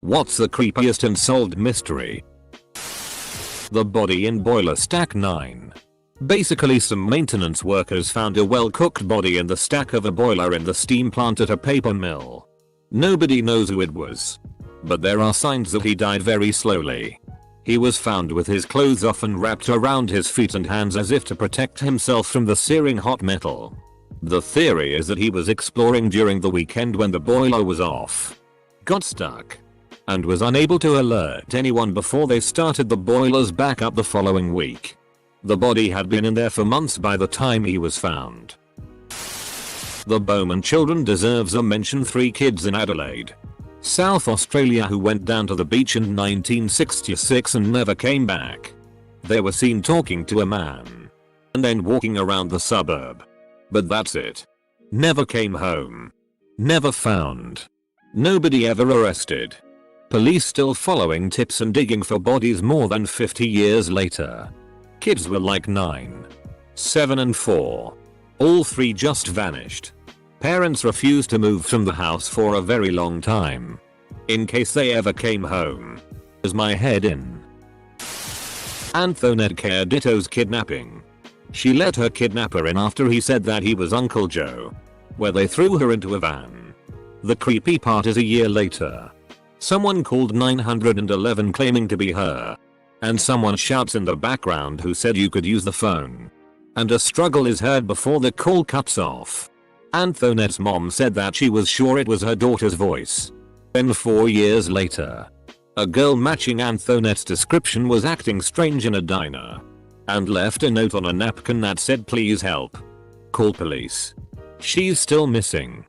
What's the creepiest unsolved mystery? The body in boiler stack 9. Basically, some maintenance workers found a well-cooked body in the stack of a boiler in the steam plant at a paper mill. Nobody knows who it was, but there are signs that he died very slowly. He was found with his clothes off and wrapped around his feet and hands as if to protect himself from the searing hot metal. The theory is that he was exploring during the weekend when the boiler was off, got stuck, and was unable to alert anyone before they started the boilers back up the following week. The body had been in there for months by the time he was found. The Bowman children deserves a mention. 3 kids in Adelaide, South Australia, who went down to the beach in 1966 and never came back. They were seen talking to a man and then walking around the suburb. But that's it. Never came home. Never found. Nobody ever arrested. Police still following tips and digging for bodies more than 50 years later. Kids were like 9, 7 and 4. All 3 just vanished. Parents refused to move from the house for a very long time, in case they ever came home. Is my head in? Antoinette Ditto's kidnapping. She let her kidnapper in after he said that he was Uncle Joe, where they threw her into a van. The creepy part is a year later, someone called 911 claiming to be her, and someone shouts in the background who said you could use the phone, and a struggle is heard before the call cuts off. Antoinette's mom said that she was sure it was her daughter's voice. Then 4 years later, a girl matching Antoinette's description was acting strange in a diner and left a note on a napkin that said please help. Call police. She's still missing.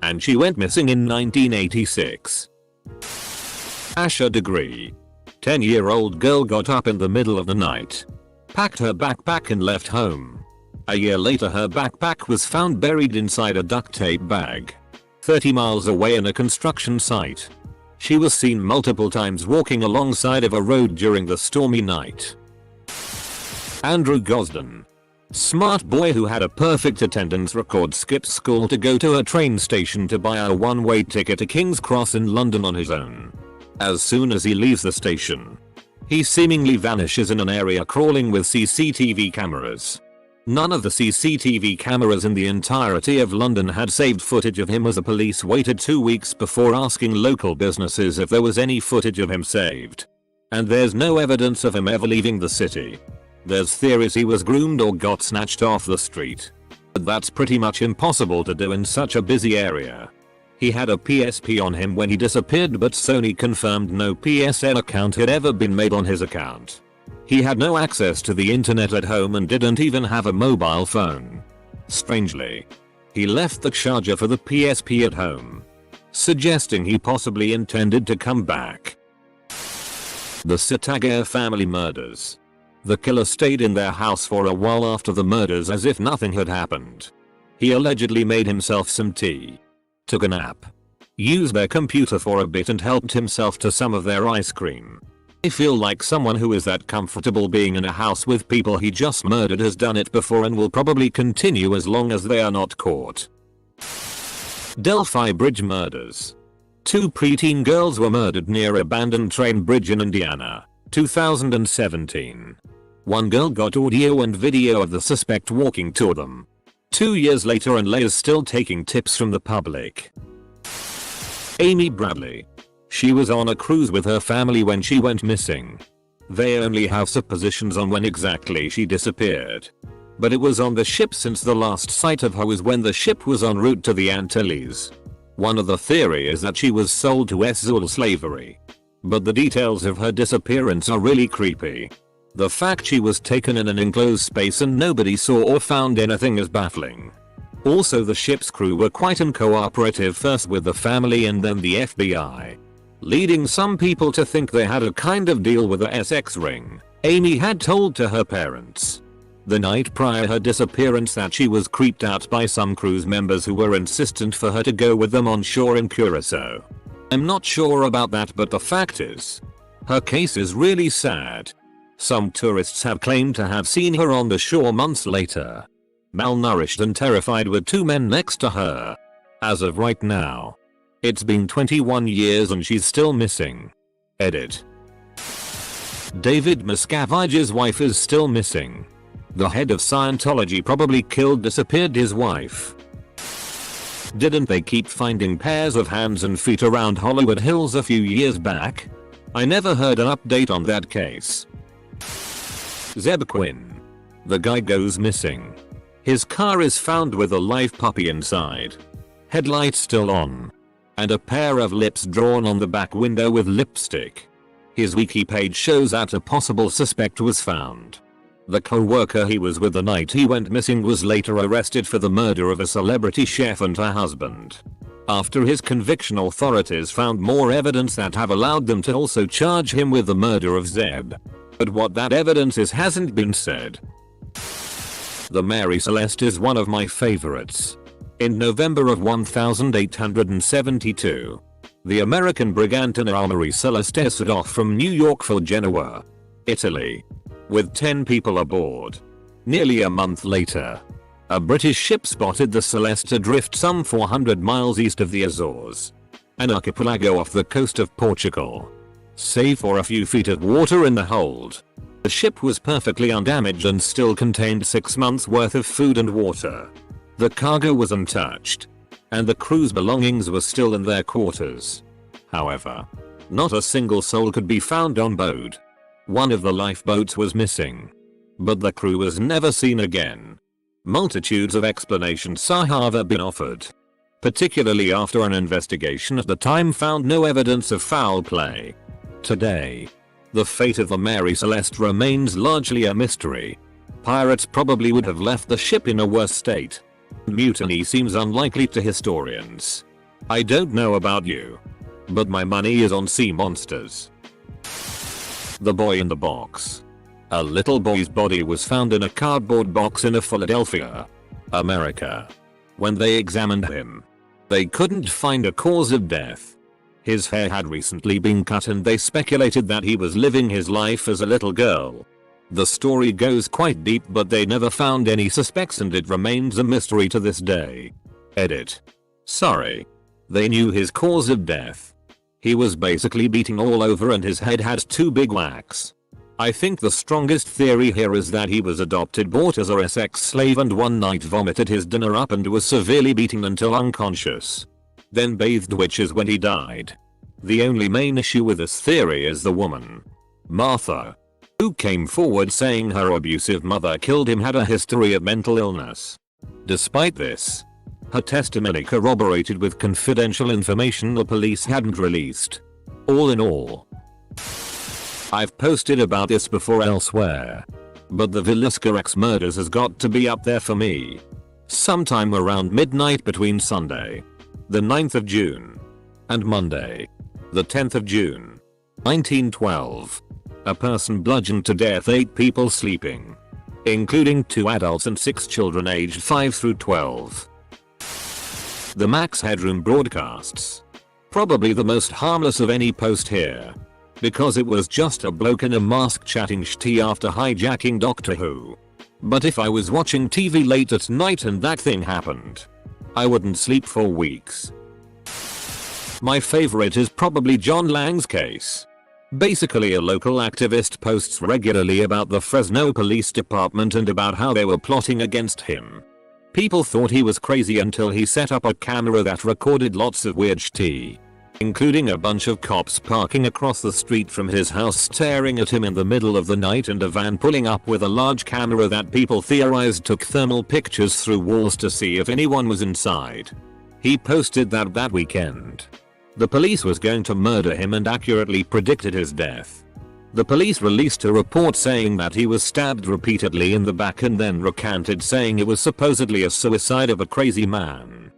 And she went missing in 1986. Asher degree. 10-year-old girl got up in the middle of the night, packed her backpack and left home. A year later her backpack was found buried inside a duct tape bag, 30 miles away in a construction site. She was seen multiple times walking alongside of a road during the stormy night. Andrew Gosden. Smart boy who had a perfect attendance record skipped school to go to a train station to buy a one-way ticket to King's Cross in London on his own. As soon as he leaves the station, he seemingly vanishes in an area crawling with CCTV cameras. None of the CCTV cameras in the entirety of London had saved footage of him, as the police waited 2 weeks before asking local businesses if there was any footage of him saved. And there's no evidence of him ever leaving the city. There's theories he was groomed or got snatched off the street, but that's pretty much impossible to do in such a busy area. He had a PSP on him when he disappeared, but Sony confirmed no PSN account had ever been made on his account. He had no access to the internet at home and didn't even have a mobile phone. Strangely, he left the charger for the PSP at home, suggesting he possibly intended to come back. The Sitager family murders. The killer stayed in their house for a while after the murders as if nothing had happened. He allegedly made himself some tea, took a nap, used their computer for a bit and helped himself to some of their ice cream. I feel like someone who is that comfortable being in a house with people he just murdered has done it before and will probably continue as long as they are not caught. Delphi Bridge murders. 2 preteen girls were murdered near abandoned train bridge in Indiana, 2017. One girl got audio and video of the suspect walking to them 2 years later and is still taking tips from the public. Amy Bradley. She was on a cruise with her family when she went missing. They only have suppositions on when exactly she disappeared, but it was on the ship since the last sight of her was when the ship was en route to the Antilles. One of the theories is that she was sold to Zulu slavery, but the details of her disappearance are really creepy. The fact she was taken in an enclosed space and nobody saw or found anything is baffling. Also, the ship's crew were quite uncooperative, first with the family and then the FBI, leading some people to think they had a kind of deal with the Essex ring. Amy had told to her parents the night prior her disappearance that she was creeped out by some cruise members who were insistent for her to go with them on shore in Curacao. I'm not sure about that, but the fact is, her case is really sad. Some tourists have claimed to have seen her on the shore months later, malnourished and terrified with 2 men next to her. As of right now, It's been 21 years and she's still missing. Edit. David Miscavige's wife is still missing. The head of Scientology probably disappeared his wife. Didn't they keep finding pairs of hands and feet around Hollywood Hills a few years back? I never heard an update on that case. Zeb Quinn. The guy goes missing. His car is found with a live puppy inside. Headlights still on. And a pair of lips drawn on the back window with lipstick. His wiki page shows that a possible suspect was found. The co-worker he was with the night he went missing was later arrested for the murder of a celebrity chef and her husband. After his conviction, authorities found more evidence that have allowed them to also charge him with the murder of Zeb. But what that evidence is hasn't been said. The Mary Celeste is one of my favorites. In November of 1872, the American brigantine Mary Celeste set off from New York for Genoa, Italy, with 10 people aboard. Nearly a month later, a British ship spotted the Celeste adrift some 400 miles east of the Azores, an archipelago off the coast of Portugal. Save for a few feet of water in the hold, the ship was perfectly undamaged and still contained 6 months worth of food and water. The cargo was untouched, and the crew's belongings were still in their quarters. However, not a single soul could be found on board. One of the lifeboats was missing, but the crew was never seen again. Multitudes of explanations have been offered, particularly after an investigation at the time found no evidence of foul play. Today, the fate of the Mary Celeste remains largely a mystery. Pirates probably would have left the ship in a worse state. Mutiny seems unlikely to historians. I don't know about you, but my money is on sea monsters. The boy in the box. A little boy's body was found in a cardboard box in Philadelphia, America. When they examined him, they couldn't find a cause of death. His hair had recently been cut and they speculated that he was living his life as a little girl. The story goes quite deep, but they never found any suspects and it remains a mystery to this day. Edit. Sorry. They knew his cause of death. He was basically beaten all over and his head had 2 big whacks. I think the strongest theory here is that he was adopted, bought as a sex slave, and one night vomited his dinner up and was severely beaten until unconscious. Then bathed, which is when he died. The only main issue with this theory is the woman, Martha, who came forward saying her abusive mother killed him, had a history of mental illness. Despite this, her testimony corroborated with confidential information the police hadn't released. All in all, I've posted about this before elsewhere, but the Villisca X murders has got to be up there for me. Sometime around midnight between Sunday, the 9th of June, and Monday, the 10th of June, 1912. A person bludgeoned to death 8 people sleeping, including 2 adults and 6 children aged 5 through 12. The Max Headroom broadcasts. Probably the most harmless of any post here, because it was just a bloke in a mask chatting shit after hijacking Doctor Who. But if I was watching TV late at night and that thing happened, I wouldn't sleep for weeks. My favorite is probably John Lang's case. Basically, a local activist posts regularly about the Fresno Police Department and about how they were plotting against him. People thought he was crazy until he set up a camera that recorded lots of weird shit, including a bunch of cops parking across the street from his house staring at him in the middle of the night, and a van pulling up with a large camera that people theorized took thermal pictures through walls to see if anyone was inside. He posted that weekend the police was going to murder him and accurately predicted his death. The police released a report saying that he was stabbed repeatedly in the back and then recanted, saying it was supposedly a suicide of a crazy man.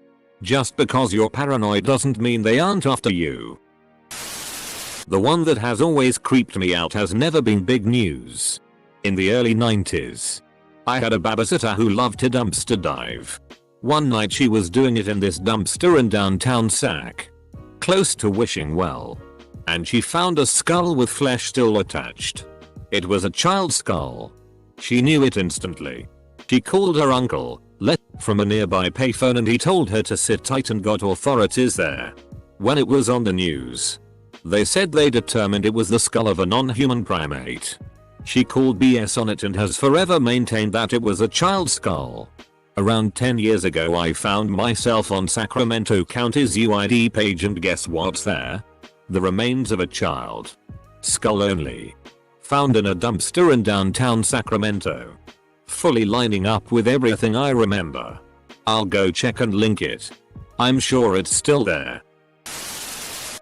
Just because you're paranoid doesn't mean they aren't after you. The one that has always creeped me out has never been big news. In the early 90s, I had a babysitter who loved to dumpster dive. One night she was doing it in this dumpster in downtown Sac, close to Wishing Well, and she found a skull with flesh still attached. It was a child's skull. She knew it instantly. She called her uncle, from a nearby payphone, and he told her to sit tight and got authorities there. when it was on the news. They said they determined it was the skull of a non-human primate. She called BS on it and has forever maintained that it was a child's skull. Around 10 years ago I found myself on Sacramento County's UID page and guess what's there? The remains of a child. Skull only. Found in a dumpster in downtown Sacramento. Fully lining up with everything I remember. I'll go check and link it. I'm sure it's still there.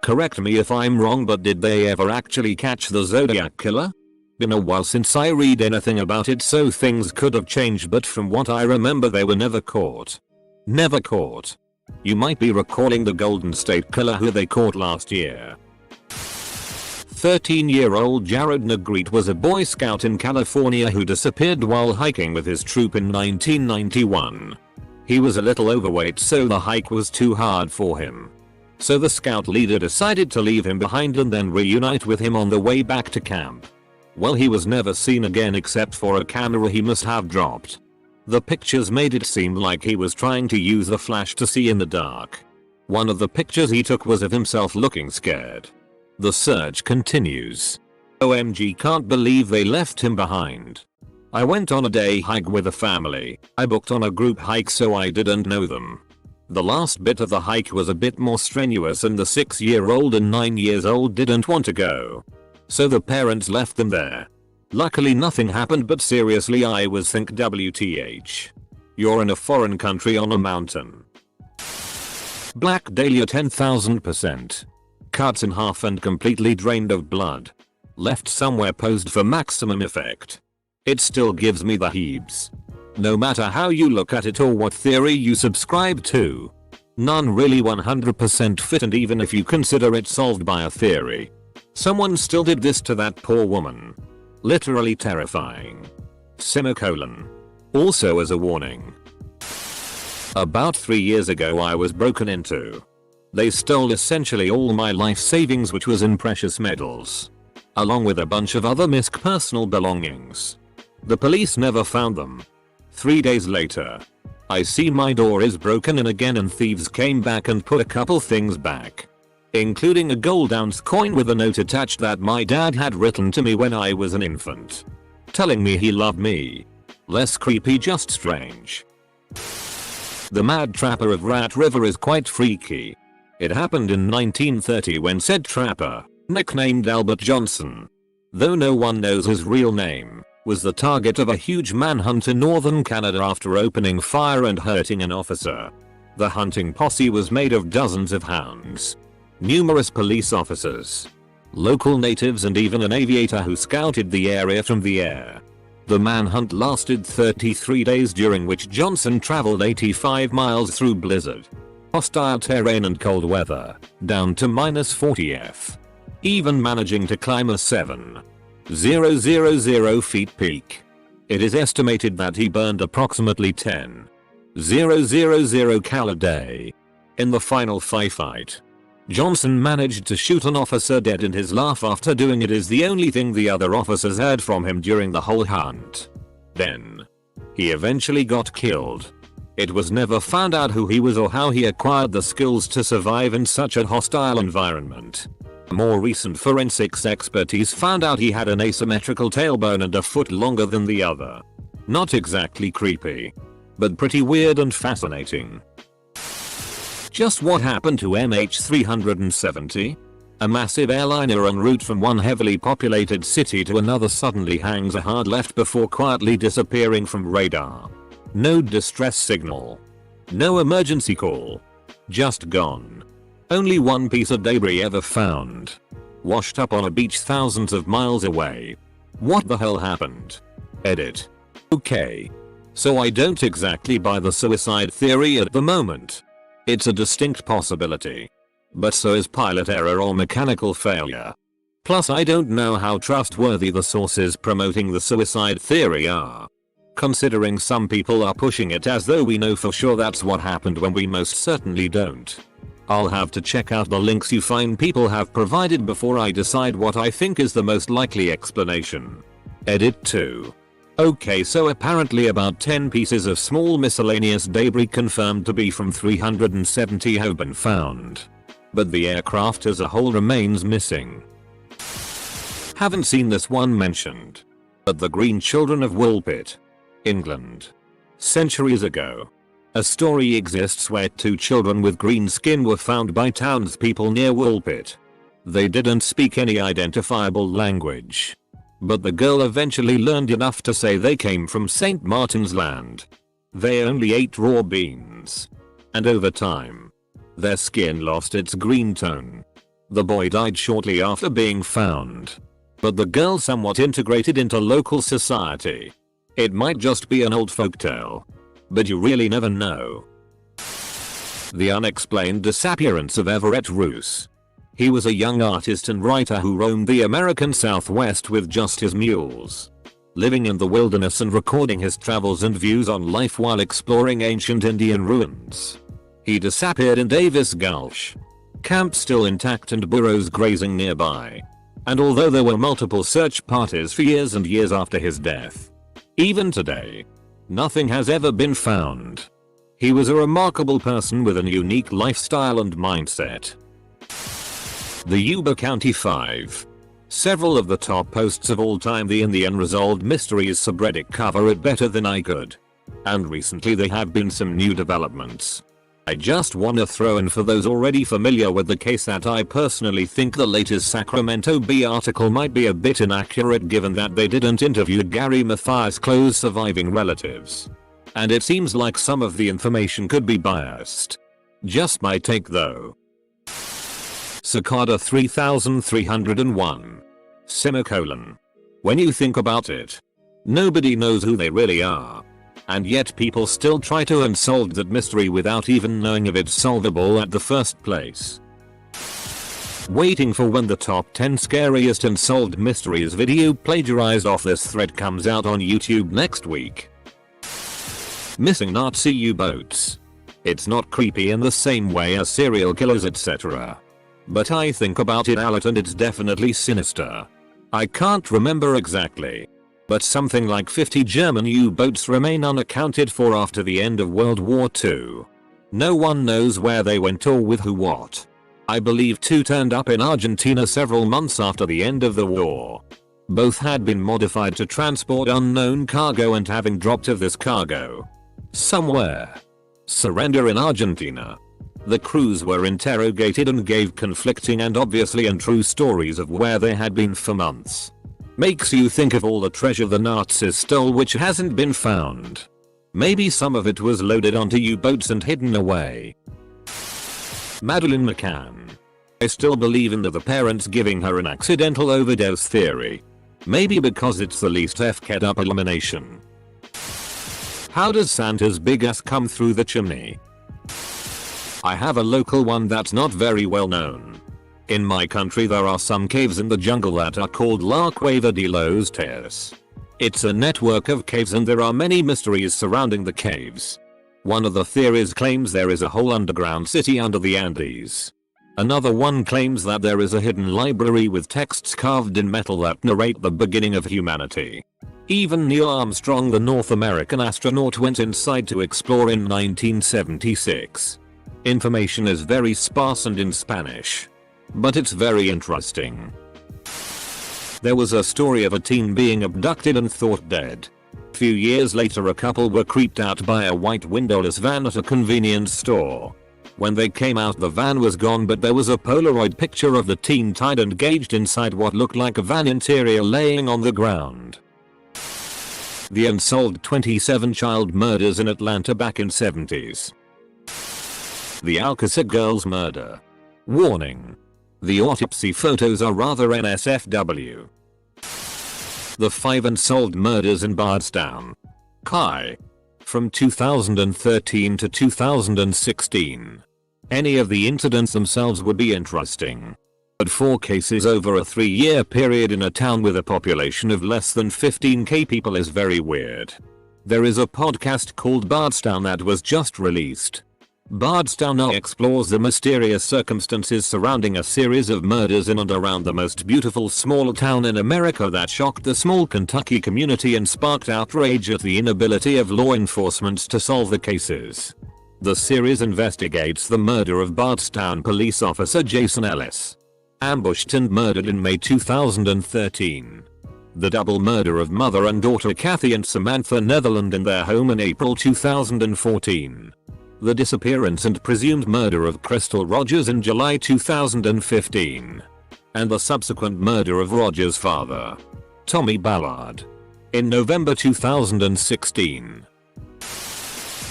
Correct me if I'm wrong, but did they ever actually catch the Zodiac killer? Been a while since I read anything about it, so things could have changed, but from what I remember they were never caught. Never caught. You might be recalling the Golden State Killer who they caught last year. 13-year-old Jared Negrete was a Boy Scout in California who disappeared while hiking with his troop in 1991. He was a little overweight, so the hike was too hard for him. So the scout leader decided to leave him behind and then reunite with him on the way back to camp. Well, he was never seen again except for a camera he must have dropped. The pictures made it seem like he was trying to use the flash to see in the dark. One of the pictures he took was of himself looking scared. The search continues. OMG, can't believe they left him behind. I went on a day hike with a family. I booked on a group hike so I didn't know them. The last bit of the hike was a bit more strenuous and the 6-year-old and 9-year-old didn't want to go. So the parents left them there. Luckily nothing happened, but seriously I was think WTH. You're in a foreign country on a mountain. Black Dahlia 10,000%. Cuts in half and completely drained of blood. Left somewhere posed for maximum effect. It still gives me the heebs. No matter how you look at it or what theory you subscribe to. None really 100% fit, and even if you consider it solved by a theory. Someone still did this to that poor woman. Literally terrifying. Semicolon. Also as a warning. About 3 years ago I was broken into. They stole essentially all my life savings, which was in precious metals. Along with a bunch of other misc personal belongings. The police never found them. 3 days later. I see my door is broken in again and thieves came back and put a couple things back. Including a gold ounce coin with a note attached that my dad had written to me when I was an infant. Telling me he loved me. Less creepy, just strange. The Mad Trapper of Rat River is quite freaky. It happened in 1930 when said trapper, nicknamed Albert Johnson, though no one knows his real name, was the target of a huge manhunt in northern Canada after opening fire and hurting an officer. The hunting posse was made of dozens of hounds. Numerous police officers, local natives and even an aviator who scouted the area from the air. The manhunt lasted 33 days, during which Johnson traveled 85 miles through blizzard, hostile terrain and cold weather, down to -40°F. Even managing to climb a 7,000 feet peak. It is estimated that he burned approximately 10,000 cal a day. In the final firefight, Johnson managed to shoot an officer dead, and his laugh after doing it is the only thing the other officers heard from him during the whole hunt. Then, he eventually got killed. It was never found out who he was or how he acquired the skills to survive in such a hostile environment. More recent forensics expertise found out he had an asymmetrical tailbone and a foot longer than the other. Not exactly creepy, but pretty weird and fascinating. Just what happened to MH370? A massive airliner en route from one heavily populated city to another suddenly hangs a hard left before quietly disappearing from radar. No distress signal. No emergency call. Just gone. Only one piece of debris ever found. Washed up on a beach thousands of miles away. What the hell happened? Edit. Okay. So I don't exactly buy the suicide theory at the moment. It's a distinct possibility. But so is pilot error or mechanical failure. Plus I don't know how trustworthy the sources promoting the suicide theory are. Considering some people are pushing it as though we know for sure that's what happened when we most certainly don't. I'll have to check out the links you find people have provided before I decide what I think is the most likely explanation. Edit 2. Okay, so apparently about 10 pieces of small miscellaneous debris confirmed to be from 370 have been found. but the aircraft as a whole remains missing. Haven't seen this one mentioned, but the Green Children of Woolpit, England. Centuries ago, a story exists where two children with green skin were found by townspeople near Woolpit. They didn't speak any identifiable language, but the girl eventually learned enough to say they came from St. Martin's Land. They only ate raw beans, and over time, their skin lost its green tone. The boy died shortly after being found, but the girl somewhat integrated into local society. It might just be an old folktale, but you really never know. The unexplained disappearance of Everett Roos. He was a young artist and writer who roamed the American Southwest with just his mules, living in the wilderness and recording his travels and views on life while exploring ancient Indian ruins. He disappeared in Davis Gulch. Camp still intact and burros grazing nearby. And although there were multiple search parties for years and years after his death, even today, nothing has ever been found. He was a remarkable person with a unique lifestyle and mindset. The Yuba County 5. Several of the top posts of all time in the Unresolved Mysteries subreddit cover it better than I could. And recently there have been some new developments. I just wanna throw in for those already familiar with the case that I personally think the latest Sacramento Bee article might be a bit inaccurate given that they didn't interview Gary Mathias' close surviving relatives. And it seems like some of the information could be biased. Just my take though. Cicada 3301. Semicolon. When you think about it, nobody knows who they really are. And yet people still try to unsolve that mystery without even knowing if it's solvable at the first place. Waiting for when the top 10 scariest unsolved mysteries video plagiarized off this thread comes out on YouTube next week. Missing Nazi U-boats. It's not creepy in the same way as serial killers etc. But I think about it a lot and it's definitely sinister. I can't remember exactly, but something like 50 German U-boats remain unaccounted for after the end of World War II. No one knows where they went or with who what. I believe 2 turned up in Argentina several months after the end of the war. Both had been modified to transport unknown cargo and having dropped of this cargo somewhere. Surrender in Argentina. The crews were interrogated and gave conflicting and obviously untrue stories of where they had been for months. Makes you think of all the treasure the Nazis stole which hasn't been found. Maybe some of it was loaded onto U-boats and hidden away. Madeleine McCann. I still believe in the parents giving her an accidental overdose theory. Maybe because it's the least f***ed up elimination. How does Santa's big ass come through the chimney? I have a local one that's not very well known. In my country there are some caves in the jungle that are called La Cueva de los Tears. It's a network of caves and there are many mysteries surrounding the caves. One of the theories claims there is a whole underground city under the Andes. Another one claims that there is a hidden library with texts carved in metal that narrate the beginning of humanity. Even Neil Armstrong, the North American astronaut, went inside to explore in 1976. Information is very sparse and in Spanish, but it's very interesting. There was a story of a teen being abducted and thought dead. Few years later a couple were creeped out by a white windowless van at a convenience store. When they came out the van was gone but there was a Polaroid picture of the teen tied and gauged inside what looked like a van interior laying on the ground. The unsolved 27 child murders in Atlanta back in 70s. The Alcazar girls murder. Warning. The autopsy photos are rather NSFW. The 5 unsolved murders in Bardstown, Kai. From 2013 to 2016. Any of the incidents themselves would be interesting. But 4 cases over a 3-year period in a town with a population of less than 15k people is very weird. There is a podcast called Bardstown that was just released. Bardstown now explores the mysterious circumstances surrounding a series of murders in and around the most beautiful small town in America that shocked the small Kentucky community and sparked outrage at the inability of law enforcement to solve the cases. The series investigates the murder of Bardstown police officer Jason Ellis, ambushed and murdered in May 2013. The double murder of mother and daughter Kathy and Samantha Netherland in their home in April 2014. The disappearance and presumed murder of Crystal Rogers in July 2015. And the subsequent murder of Rogers' father, Tommy Ballard, in November 2016.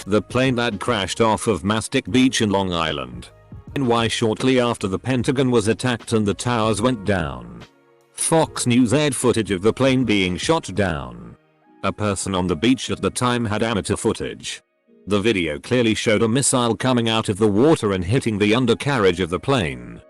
The plane that crashed off of Mastic Beach in Long Island. And why shortly after the Pentagon was attacked and the towers went down. Fox News aired footage of the plane being shot down. A person on the beach at the time had amateur footage. The video clearly showed a missile coming out of the water and hitting the undercarriage of the plane.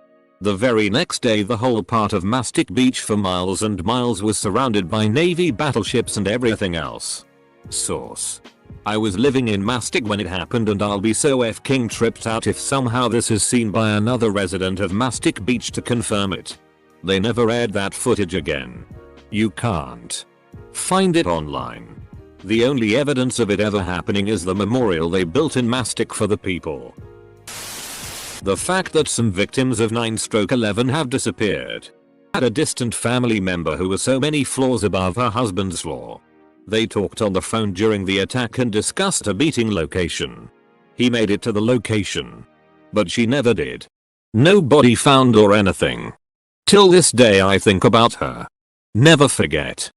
The very next day the whole part of Mastic Beach for miles and miles was surrounded by Navy battleships and everything else. Source: I was living in Mastic when it happened and I'll be so f***ing tripped out if somehow this is seen by another resident of Mastic Beach to confirm it. They never aired that footage again. You can't find it online. The only evidence of it ever happening is the memorial they built in Mastic for the people. The fact that some victims of 9/11 have disappeared. Had a distant family member who was so many floors above her husband's floor. They talked on the phone during the attack and discussed a meeting location. He made it to the location, but she never did. No body found or anything. Till this day I think about her. Never forget.